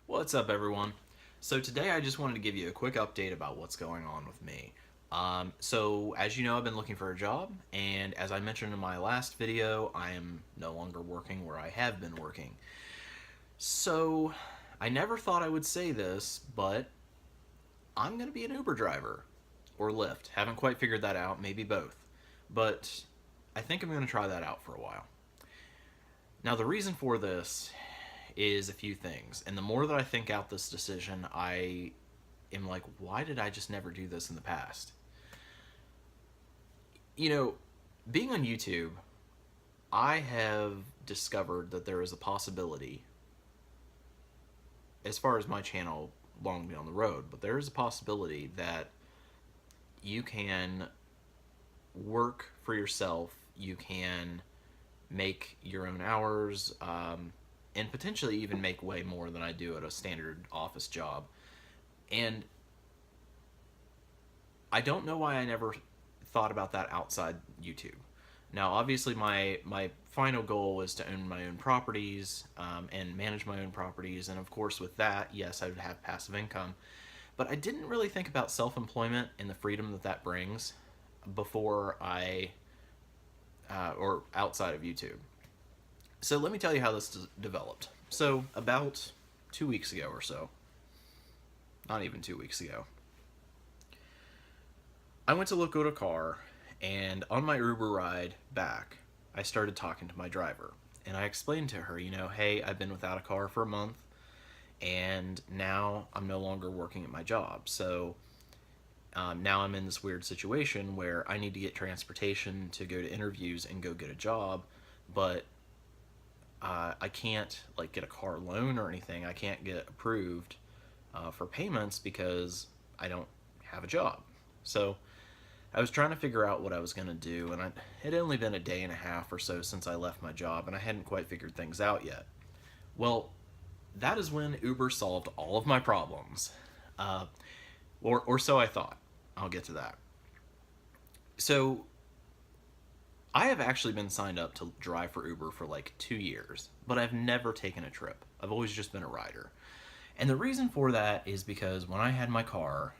What's up, everyone? So today I just wanted to give you a quick update about what's going on with me. So as you know, I've been looking for a job, and as I mentioned in my last video, I am no longer working where I have been working. So I never thought I would say this, but I'm going to be an Uber driver or Lyft. Haven't quite figured that out, maybe both. But I think I'm going to try that out for a while. Now, the reason for this is a few things. And the more that I think out this decision, I am like, why did I just never do this in the past? You know, being on YouTube, I have discovered that there is a possibility, as far as my channel long down the road, but there is a possibility that you can work for yourself, you can make your own hours, and potentially even make way more than I do at a standard office job. And I don't know why I never thought about that outside YouTube. Now, obviously, my final goal is to own my own properties and manage my own properties, and of course, with that, yes, I would have passive income. But I didn't really think about self-employment and the freedom that that brings before or outside of YouTube. So let me tell you how this developed. So about 2 weeks ago or so, not even 2 weeks ago, I went to look at a car, and on my Uber ride back, I started talking to my driver. And I explained to her, hey, I've been without a car for a month, and now I'm no longer working at my job. So now I'm in this weird situation where I need to get transportation to go to interviews and go get a job, but I can't like get a car loan or anything. I can't get approved for payments because I don't have a job. So I was trying to figure out what I was going to do, and it had only been a day and a half or so since I left my job, and I hadn't quite figured things out yet. Well, that is when Uber solved all of my problems. Uh, or so I thought. I'll get to that. So I have actually been signed up to drive for Uber for like 2 years, but I've never taken a trip. I've always just been a rider. And the reason for that is because when I had my car,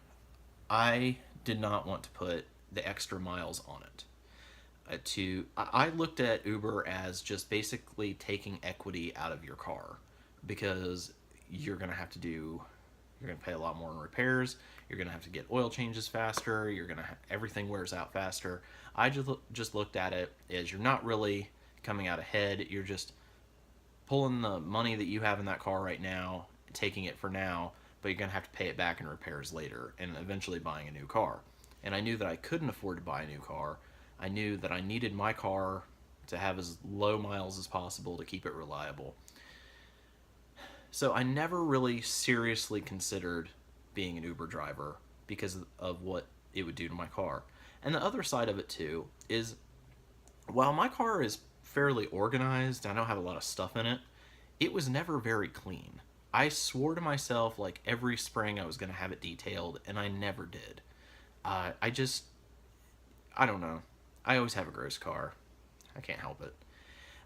I did not want to put the extra miles on it. I looked at Uber as just basically taking equity out of your car because you're going to have to do you're going to pay a lot more in repairs. You're going to have to get oil changes faster. You're going to everything wears out faster. I just looked at it as you're not really coming out ahead. You're just pulling the money that you have in that car right now, taking it for now, but you're going to have to pay it back in repairs later and eventually buying a new car. And I knew that I couldn't afford to buy a new car. I knew that I needed my car to have as low miles as possible to keep it reliable. So I never really seriously considered being an Uber driver because of what it would do to my car. And the other side of it too is while my car is fairly organized, I don't have a lot of stuff in it, it was never very clean. I swore to myself like every spring I was going to have it detailed, and I never did. I don't know. I always have a gross car. I can't help it.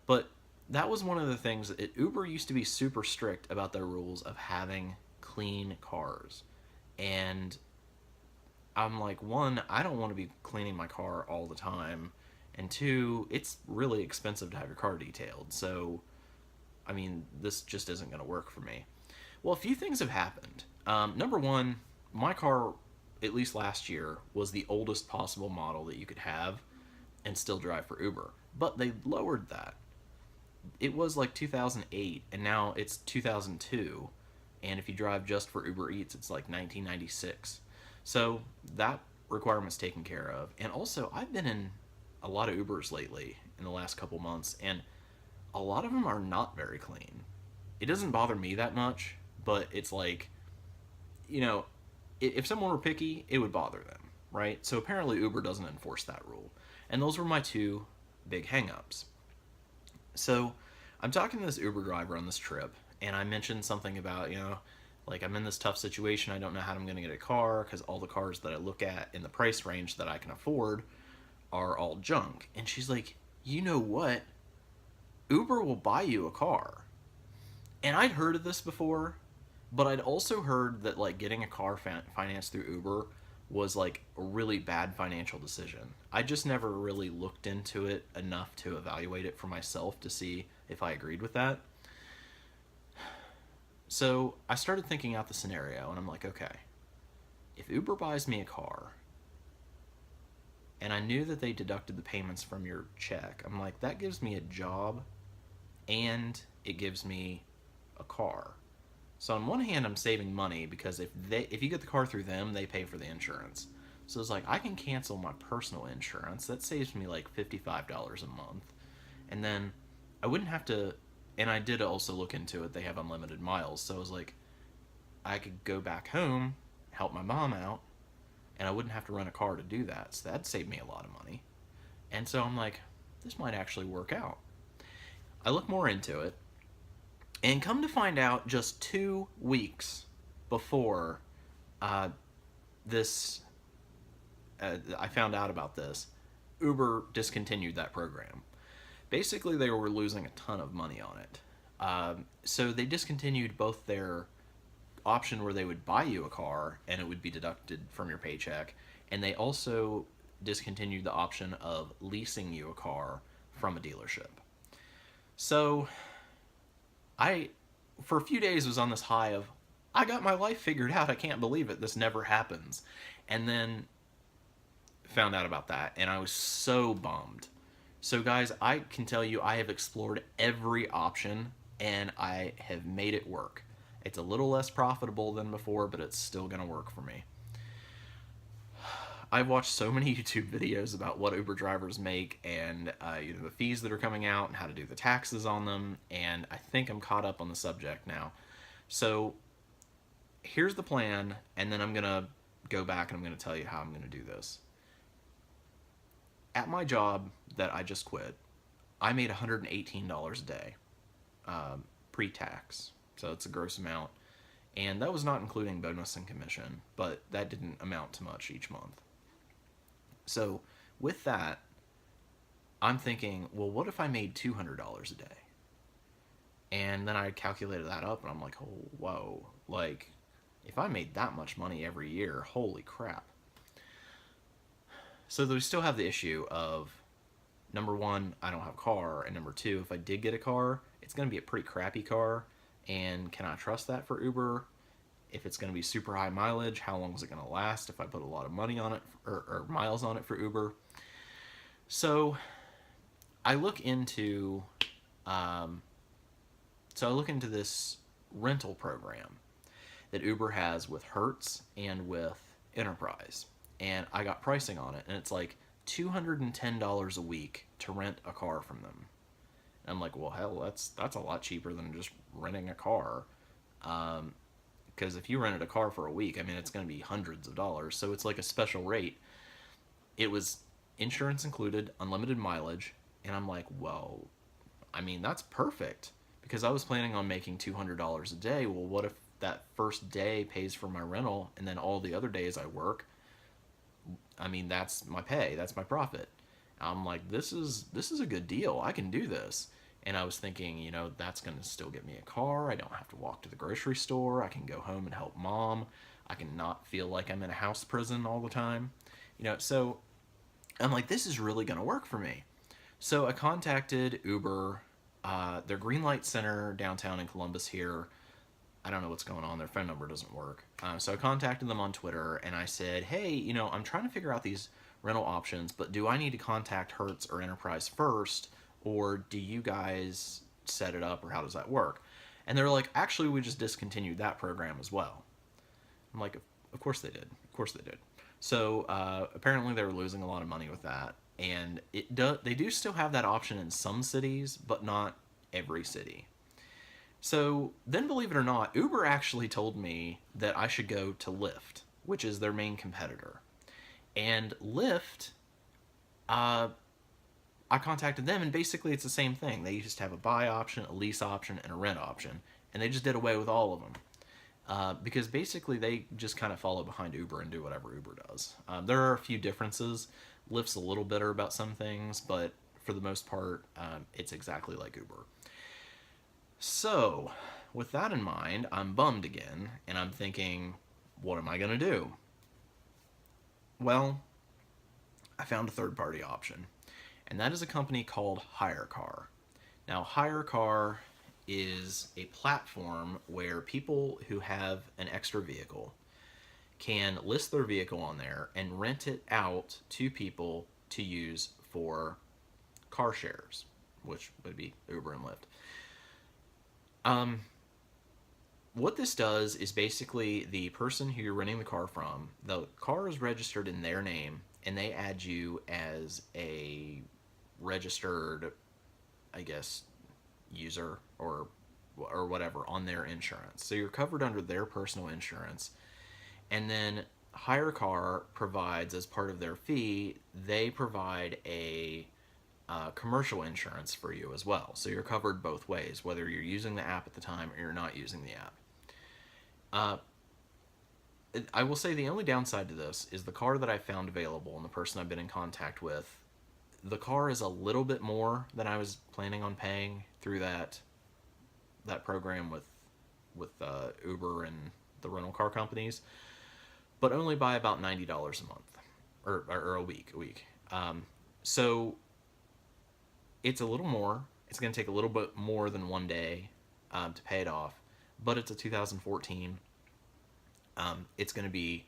But that was one of the things that Uber used to be super strict about their rules of having clean cars. And I'm like, one, I don't want to be cleaning my car all the time. And two, it's really expensive to have your car detailed. So, I mean, this just isn't going to work for me. Well, a few things have happened. Number one, my car, at least last year, was the oldest possible model that you could have and still drive for Uber. But they lowered that. It was like 2008, and now it's 2002. And if you drive just for Uber Eats, it's like 1996. So that requirement's taken care of. And also, I've been in a lot of Ubers lately in the last couple months, and a lot of them are not very clean. It doesn't bother me that much, but it's like, you know, if someone were picky, it would bother them, right? So apparently Uber doesn't enforce that rule. And those were my two big hangups. So I'm talking to this Uber driver on this trip, and I mentioned something about, like I'm in this tough situation. I don't know how I'm going to get a car because all the cars that I look at in the price range that I can afford are all junk. And she's like, you know what? Uber will buy you a car. And I'd heard of this before, But I'd also heard that like getting a car financed through Uber was like a really bad financial decision. I just never really looked into it enough to evaluate it for myself to see if I agreed with that. So I started thinking out the scenario and I'm like, okay, if Uber buys me a car and I knew that they deducted the payments from your check, I'm like, that gives me a job and it gives me a car. So on one hand, I'm saving money because if you get the car through them, they pay for the insurance. So it's like I can cancel my personal insurance. That saves me like $55 a month, and then I wouldn't have to. And I did also look into it. They have unlimited miles, so I was like, I could go back home, help my mom out, and I wouldn't have to rent a car to do that. So that'd save me a lot of money. And so I'm like, this might actually work out. I look more into it, and come to find out, just 2 weeks before uh, this, I found out about this, Uber discontinued that program. Basically, they were losing a ton of money on it. So they discontinued both their option where they would buy you a car and it would be deducted from your paycheck, and they also discontinued the option of leasing you a car from a dealership. So I, for a few days, was on this high of, I got my life figured out. I can't believe it. This never happens. And then found out about that, and I was so bummed. So, guys, I can tell you I have explored every option, and I have made it work. It's a little less profitable than before, but it's still going to work for me. I've watched so many YouTube videos about what Uber drivers make and the fees that are coming out and how to do the taxes on them, and I think I'm caught up on the subject now. So here's the plan, and then I'm going to go back and I'm going to tell you how I'm going to do this. At my job that I just quit, I made $118 a day, pre-tax. So it's a gross amount. And that was not including bonus and commission, but that didn't amount to much each month. So with that, I'm thinking, well, what if I made $200 a day? And then I calculated that up, and I'm like, oh, whoa. Like, if I made that much money every year, holy crap. So we still have the issue of, number one, I don't have a car, and number two, if I did get a car, it's going to be a pretty crappy car, and can I trust that for Uber? If it's going to be super high mileage, how long is it going to last if I put a lot of money on it, or miles on it for Uber? So I look into this rental program that Uber has with Hertz and with Enterprise, and I got pricing on it, and it's like $210 a week to rent a car from them. And I'm like, well, hell, that's a lot cheaper than just renting a car. Because if you rented a car for a week, I mean, it's going to be hundreds of dollars. So it's like a special rate. It was insurance included, unlimited mileage, and I'm like, well, I mean, that's perfect. Because I was planning on making $200 a day. Well, what if that first day pays for my rental, and then all the other days I work, I mean, that's my pay, that's my profit. I'm like, this is a good deal. I can do this. And I was thinking, that's going to still get me a car. I don't have to walk to the grocery store. I can go home and help mom. I can not feel like I'm in a house prison all the time. So I'm like, this is really going to work for me. So I contacted Uber, their Green Light Center downtown in Columbus here. I don't know what's going on. Their phone number doesn't work. So I contacted them on Twitter, and I said, hey, I'm trying to figure out these rental options, but do I need to contact Hertz or Enterprise first, or do you guys set it up, or how does that work? And they're like, actually, we just discontinued that program as well. I'm like, of course they did. Of course they did. So apparently they were losing a lot of money with that, and they do still have that option in some cities, but not every city. So then, believe it or not, Uber actually told me that I should go to Lyft, which is their main competitor. And Lyft, I contacted them, and basically it's the same thing. They just have a buy option, a lease option, and a rent option. And they just did away with all of them. Because basically they just kind of follow behind Uber and do whatever Uber does. There are a few differences. Lyft's a little better about some things, but for the most part, it's exactly like Uber. So, with that in mind, I'm bummed again, and I'm thinking, what am I going to do? Well, I found a third party option, and that is a company called HireCar. Now, HireCar is a platform where people who have an extra vehicle can list their vehicle on there and rent it out to people to use for car shares, which would be Uber and Lyft. Um, what this does is basically the person who you're renting the car from, the car is registered in their name, and they add you as a registered, I guess, user or whatever on their insurance. So you're covered under their personal insurance. And then HireCar provides, as part of their fee, they provide a commercial insurance for you as well. So you're covered both ways, whether you're using the app at the time or you're not using the app. I will say the only downside to this is the car that I found available and the person I've been in contact with. The car is a little bit more than I was planning on paying through that program with Uber and the rental car companies, but only by about $90 a month or a week. So it's a little more. It's going to take a little bit more than one day to pay it off, but it's a 2014. It's going to be,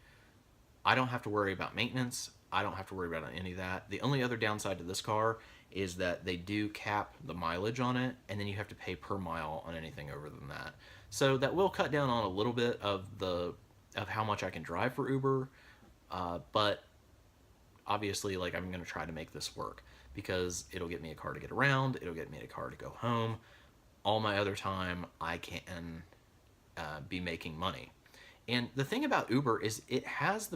I don't have to worry about maintenance. I don't have to worry about any of that. The only other downside to this car is that they do cap the mileage on it, and then you have to pay per mile on anything over than that. So that will cut down on a little bit of how much I can drive for Uber, but obviously, like, I'm going to try to make this work because it'll get me a car to get around, it'll get me a car to go home. All my other time, I can be making money. And the thing about Uber is it has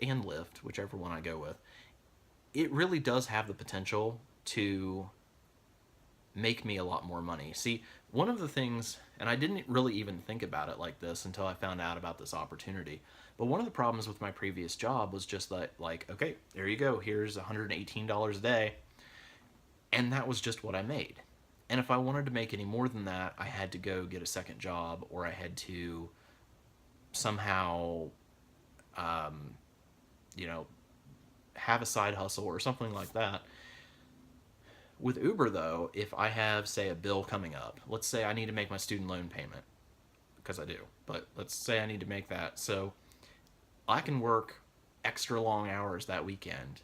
and Lyft, whichever one I go with, it really does have the potential to make me a lot more money. See, one of the things, and I didn't really even think about it like this until I found out about this opportunity, but one of the problems with my previous job was just that, like, okay, there you go, here's $118 a day, and that was just what I made. And if I wanted to make any more than that, I had to go get a second job, or I had to somehow, have a side hustle or something like that. With Uber, though, if I have, say, a bill coming up, let's say I need to make my student loan payment, because I do, but let's say I need to make that, so I can work extra long hours that weekend,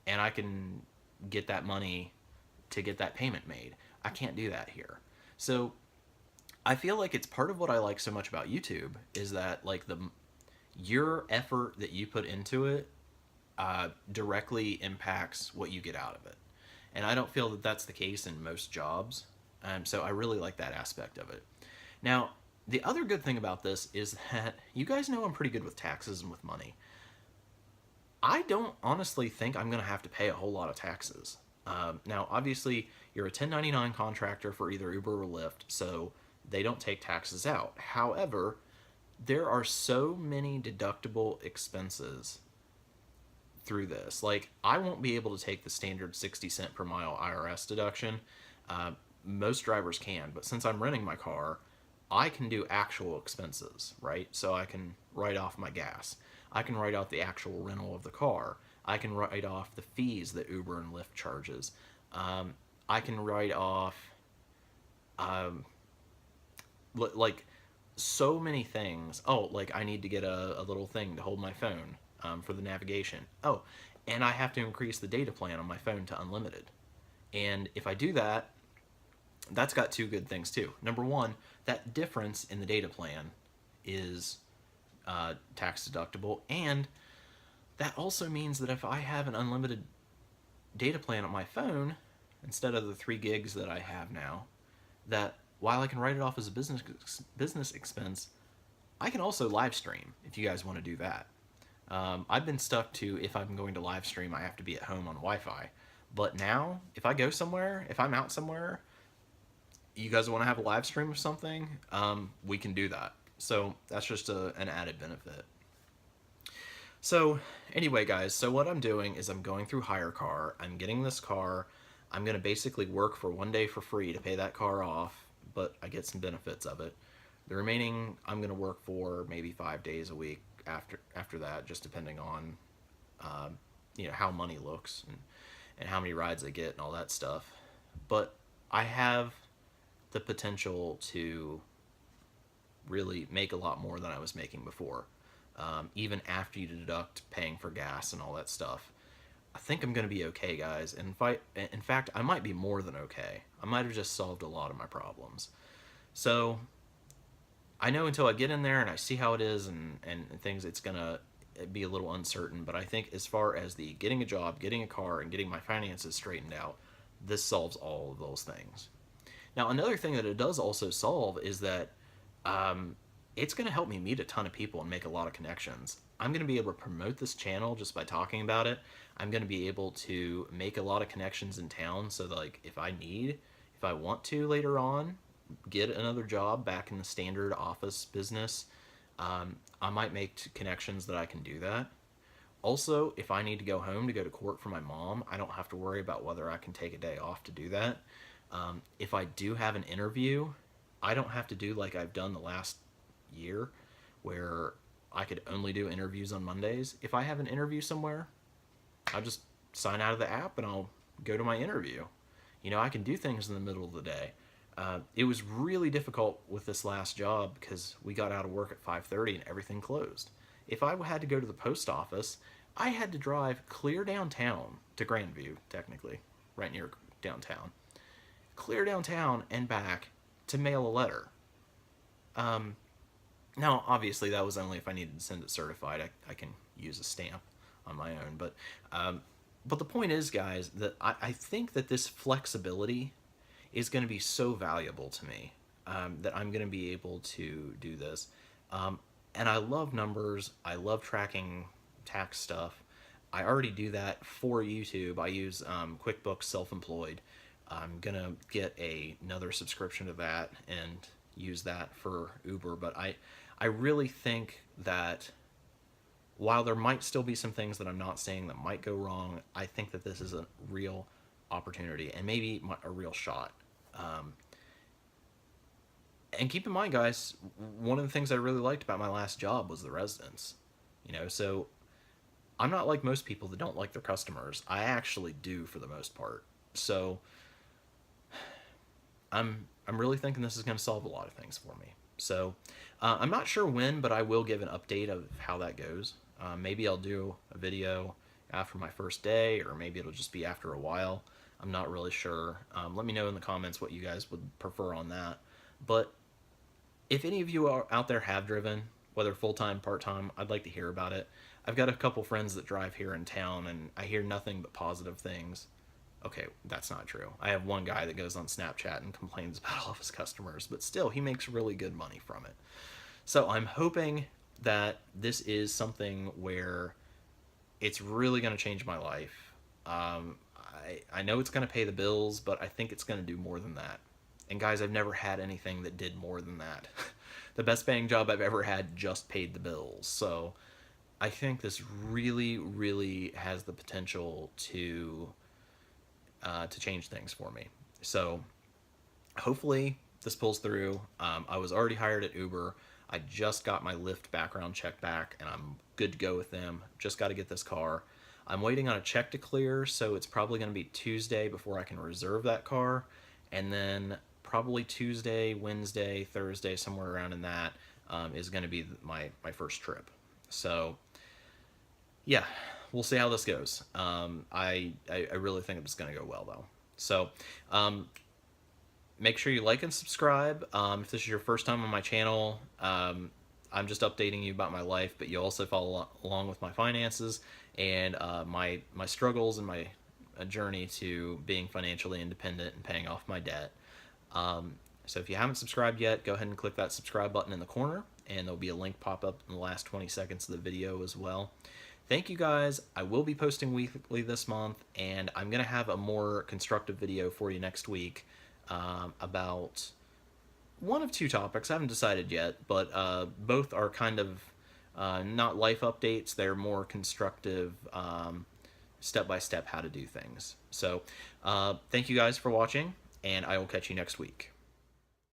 and I can get that money to get that payment made. I can't do that here. So I feel like it's part of what I like so much about YouTube is that, like, your effort that you put into it directly impacts what you get out of it. And I don't feel that that's the case in most jobs. So I really like that aspect of it. Now, the other good thing about this is that you guys know I'm pretty good with taxes and with money. I don't honestly think I'm going to have to pay a whole lot of taxes. Now, obviously, you're a 1099 contractor for either Uber or Lyft, so they don't take taxes out. However, there are so many deductible expenses through this. Like, I won't be able to take the standard 60 cent per mile IRS deduction. Most drivers can, but since I'm renting my car, I can do actual expenses, right? So I can write off my gas. I can write out the actual rental of the car. I can write off the fees that Uber and Lyft charges. I can write off, like, so many things. Oh, like, I need to get a little thing to hold my phone for the navigation. Oh, and I have to increase the data plan on my phone to unlimited. And if I do that, that's got two good things too. Number one, that difference in the data plan is tax deductible, and that also means that if I have an unlimited data plan on my phone instead of the 3 gigs that I have now, that while I can write it off as a business expense, I can also live stream if you guys want to do that. I've been stuck to, if I'm going to live stream, I have to be at home on Wi-Fi. But now, if I go somewhere, if I'm out somewhere, you guys want to have a live stream of something, we can do that. So that's just an added benefit. So anyway, guys, so what I'm doing is I'm going through HireCar. I'm getting this car. I'm going to basically work for one day for free to pay that car off, but I get some benefits of it. The remaining I'm going to work for maybe 5 days a week after that, just depending on how money looks and how many rides I get and all that stuff. But I have the potential to really make a lot more than I was making before, even after you deduct paying for gas and all that stuff. I think I'm going to be okay, guys. And in fact, I might be more than okay. I might have just solved a lot of my problems. So I know until I get in there and I see how it is and things, it's going to be a little uncertain. But I think as far as the getting a job, getting a car, and getting my finances straightened out, this solves all of those things. Now, another thing that it does also solve is that it's going to help me meet a ton of people and make a lot of connections. I'm going to be able to promote this channel just by talking about it. I'm going to be able to make a lot of connections in town, so that, like, if I want to later on get another job back in the standard office business, I might make connections that I can do that. Also, if I need to go home to go to court for my mom, I don't have to worry about whether I can take a day off to do that. If I do have an interview, I don't have to do like I've done the last year, where I could only do interviews on Mondays. If I have an interview somewhere, I'll just sign out of the app and I'll go to my interview. I can do things in the middle of the day. It was really difficult with this last job because we got out of work at 5:30 and everything closed. If I had to go to the post office, I had to drive clear downtown to Grandview, technically, right near downtown. Clear downtown and back to mail a letter. Now, obviously, that was only if I needed to send it certified. I can use a stamp on my own. But the point is, guys, that I think that this flexibility is going to be so valuable to me, that I'm going to be able to do this. And I love numbers. I love tracking tax stuff. I already do that for YouTube. I use QuickBooks Self-Employed. I'm going to get another subscription to that and use that for Uber. But I really think that while there might still be some things that I'm not saying that might go wrong, I think that this is a real opportunity and maybe a real shot. And keep in mind, guys, one of the things I really liked about my last job was the residents. So I'm not like most people that don't like their customers. I actually do, for the most part. So I'm really thinking this is going to solve a lot of things for me. So I'm not sure when, but I will give an update of how that goes. Maybe I'll do a video after my first day, or maybe it'll just be after a while. I'm not really sure. Let me know in the comments what you guys would prefer on that. But if any of you are out there have driven, whether full-time, part-time, I'd like to hear about it. I've got a couple friends that drive here in town, and I hear nothing but positive things. Okay, that's not true. I have one guy that goes on Snapchat and complains about all of his customers, but still, he makes really good money from it. So I'm hoping that this is something where it's really going to change my life. I know it's going to pay the bills, but I think it's going to do more than that. And guys, I've never had anything that did more than that. The best paying job I've ever had just paid the bills. So I think this really, really has the potential to change things for me. So hopefully this pulls through. I was already hired at Uber. I just got my Lyft background check back, and I'm good to go with them. Just got to get this car. I'm waiting on a check to clear, so it's probably going to be Tuesday before I can reserve that car. And then probably Tuesday, Wednesday, Thursday, somewhere around in that, is going to be my first trip. So yeah, we'll see how this goes. I really think it's going to go well, though. So make sure you like and subscribe. If this is your first time on my channel, I'm just updating you about my life, but you also follow along with my finances and my struggles and my journey to being financially independent and paying off my debt. So if you haven't subscribed yet, go ahead and click that subscribe button in the corner, and there'll be a link pop up in the last 20 seconds of the video as well. Thank you, guys. I will be posting weekly this month, and I'm going to have a more constructive video for you next week about one of two topics. I haven't decided yet, but both are kind of not life updates. They're more constructive, step-by-step how to do things. So thank you guys for watching, and I will catch you next week.